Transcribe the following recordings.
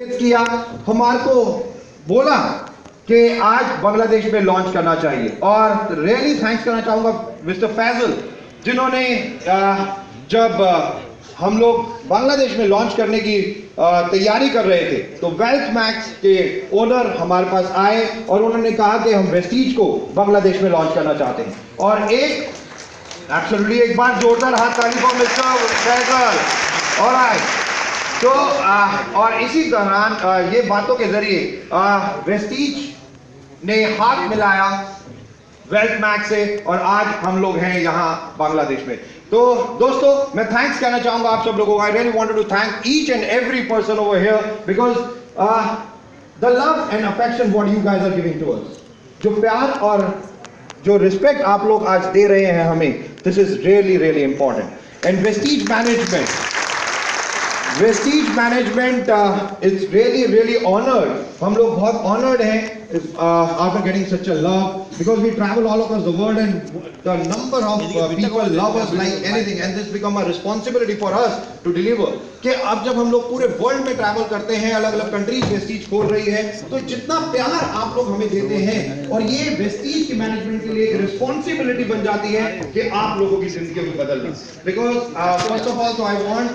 किया, हमारे को बोला कि आज बांग्लादेश में लॉन्च करना चाहिए और रियली थैंक्स करना चाहूँगा मिस्टर फैजल जिन्होंने जब हम लोग बांग्लादेश में लॉन्च करने की तैयारी कर रहे थे तो वेल्थ मैक्स के ओनर हमारे पास आए और उन्होंने कहा कि हम वेस्टीज को बांग्लादेश में लॉन्च करना चाहते हैं और एक बार जोरदार हाथ ताली फॉर मिस्टर फैजल। ऑलराइट, तो और इसी दौरान ये बातों के जरिए वेस्टीज ने हाथ मिलाया वेल्थ मैक्स से और आज हम लोग हैं यहाँ बांग्लादेश में। तो दोस्तों मैं थैंक्स कहना चाहूंगा आप सब लोगों को। I really wanted to thank each and every person over here because the love and affection what you guys are giving to us, जो प्यार और जो रिस्पेक्ट आप लोग आज दे रहे हैं हमें, this is really really important. And Vestige management is really really honoured, हम लोग बहुत ऑनर्ड हैं after getting such a love because we travel all across the world and the number of people love us like anything and this become a responsibility for us to deliver कि अब जब हम लोग पूरे world में travel करते हैं, अलग अलग कंट्रीज वेस्टीज खोल रही है, तो जितना प्यार आप लोग हमें देते हैं और ये वेस्टीज की मैनेजमेंट के लिए एक रिस्पॉन्सिबिलिटी बन जाती है कि आप लोगों की जिंदगी को बदलना। बिकॉज फर्स्ट ऑफ ऑल तो आई वांट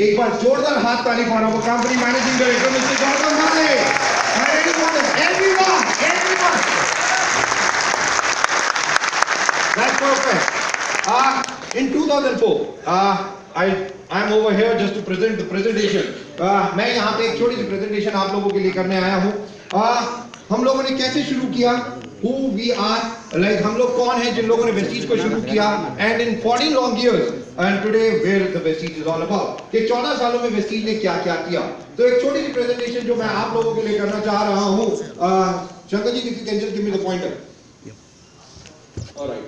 एक बार जोरदार हाथ ताली for our company managing director mister Gautam bhai. Everyone. That's perfect. In 2004, I am over here just to present the presentation. मैं यहाँ पे एक छोटी सी presentation आप लोगों के लिए करने आया हूँ। हम लोगों ने कैसे शुरू किया, who we are, like हम लोग कौन हैं जिन लोगों ने वेस्टीज को शुरू किया, and in 14 long years, and today where the Vestige is all about, कि 14 सालों में वेस्टीज ने क्या क्या किया। तो एक छोटी सी प्रेजेंटेशन जो मैं आप लोगों के लिए करना चाह रहा हूँ। Shankar ji, if you can just give me the pointer. All right.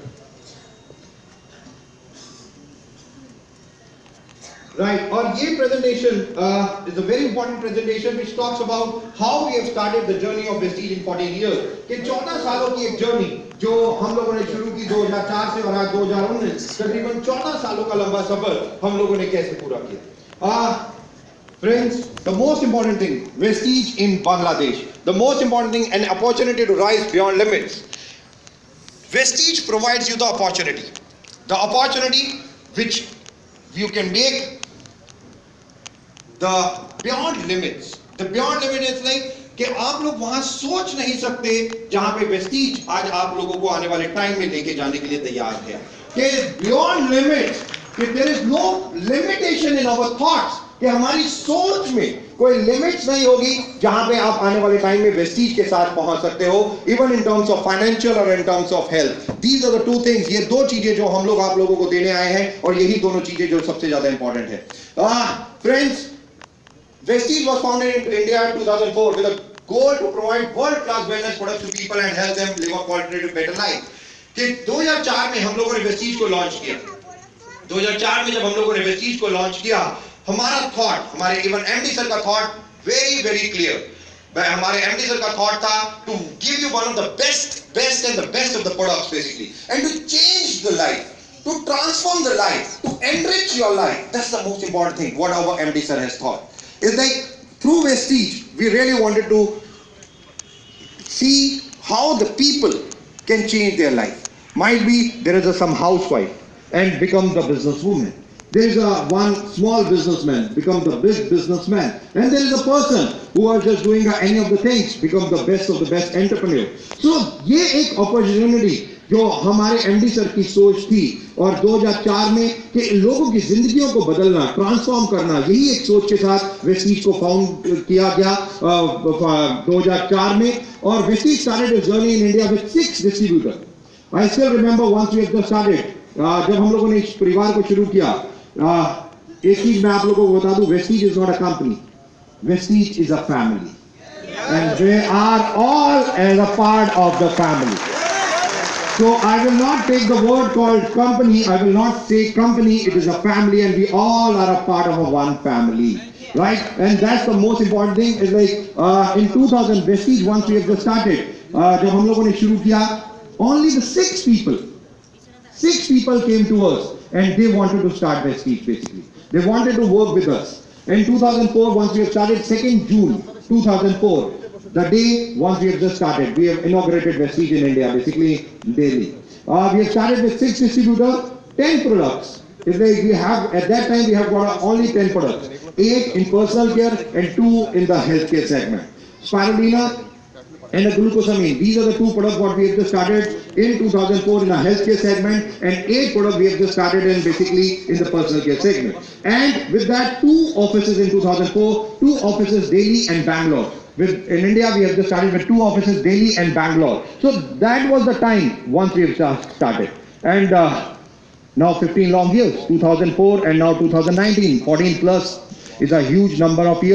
Right, और ये presentation is a very important presentation which talks about how we have started the journey of Vestige in 14 years. कि 14 सालों की एक जर्नी जो हम लोगों ने शुरू की 2004 से और आज 2019, तकरीबन 14 सालों का लंबा सफर हम लोगों ने कैसे पूरा किया। Friends, the most important thing, Vestige in Bangladesh, the most important thing, an opportunity to rise beyond limits. Vestige provides you the opportunity which you can make the beyond limits. The beyond limit is like कि आप लोग वहां सोच नहीं सकते जहां पे Vestige आज आप लोगों को आने वाले टाइम में लेके जाने के लिए तैयार है। कि beyond limits, कि there is no limitation in our thoughts, कि हमारी सोच में कोई लिमिट्स नहीं होगी जहां पे आप आने वाले टाइम में वेस्टीज के साथ पहुंच सकते हो, even in terms of financial और in terms of health. These are the two things, ये दो चीजें जो हम लोग आप लोगों को देने आए हैं और यही दोनों चीजें जो सबसे ज्यादा इंपॉर्टेंट है। Friends, Vestige was founded in India in 2004 with a goal to provide world-class wellness products to people and help them live a qualitative better life. कि 2004 में हम लोगों ने Vestige को लॉन्च किया। 2004 में जब हम लोगों ने Vestige को लॉन्च किया, हमारा थॉट, हमारे इवन एमडी सर का थॉट वेरी वेरी क्लियर। हमारे एमडी सर का थॉट था to give you one of the best and the best of the products basically, and to change the life, to transform the life, to enrich your life. That's the most important thing. What our MD sir has thought. It's like through Vestige, we really wanted to see how the people can change their life. Might be there is some housewife and become the businesswoman. There is one small businessman become the big businessman, and there is a person who are just doing any of the things become the best of the best entrepreneur. So ये एक opportunity जो हमारे MD sir की सोच थी और 2004 में कि लोगों की जिंदगियों को बदलना, ट्रांसफॉर्म करना, यही एक सोच के साथ वेस्टीज को फाउंड किया गया 2004 में। और Vestige started its journey in India with 6 distributors. I still remember once we had just started, जब हम लोगों ने इस परिवार को शुरू किया, एक चीज मैं आप लोगों को बता दूं, Vestige is not a company, Vestige is a family, and we are all as a part of the family. So I will not take the word called company, I will not say company, it is a family and we all are a part of a one family, right? And that's the most important thing is like in 2000 Vestige, once we have just started, जब हम लोगों ने शुरू किया, only the 6 people came to us and they wanted to start Vestige basically. They wanted to work with us. In 2004, once we have started, 2nd June 2004, the day once we have just started, we have inaugurated Vestige in India, basically daily. We have started with 6 distributors, 10 products. If we have, at that time, we have got only 10 products, 8 in personal care and 2 in the healthcare segment. Spirulina and the glucosamine. These are the 2 products what we have just started in 2004 in the healthcare segment, and 8 products we have just started in basically in the personal care segment. And with that, 2 offices in 2004, 2 offices Delhi and Bangalore. In India, we have just started with 2 offices Delhi and Bangalore. So that was the time once we have started. And now 15 long years, 2004 and now 2019, 14 plus is a huge number of years.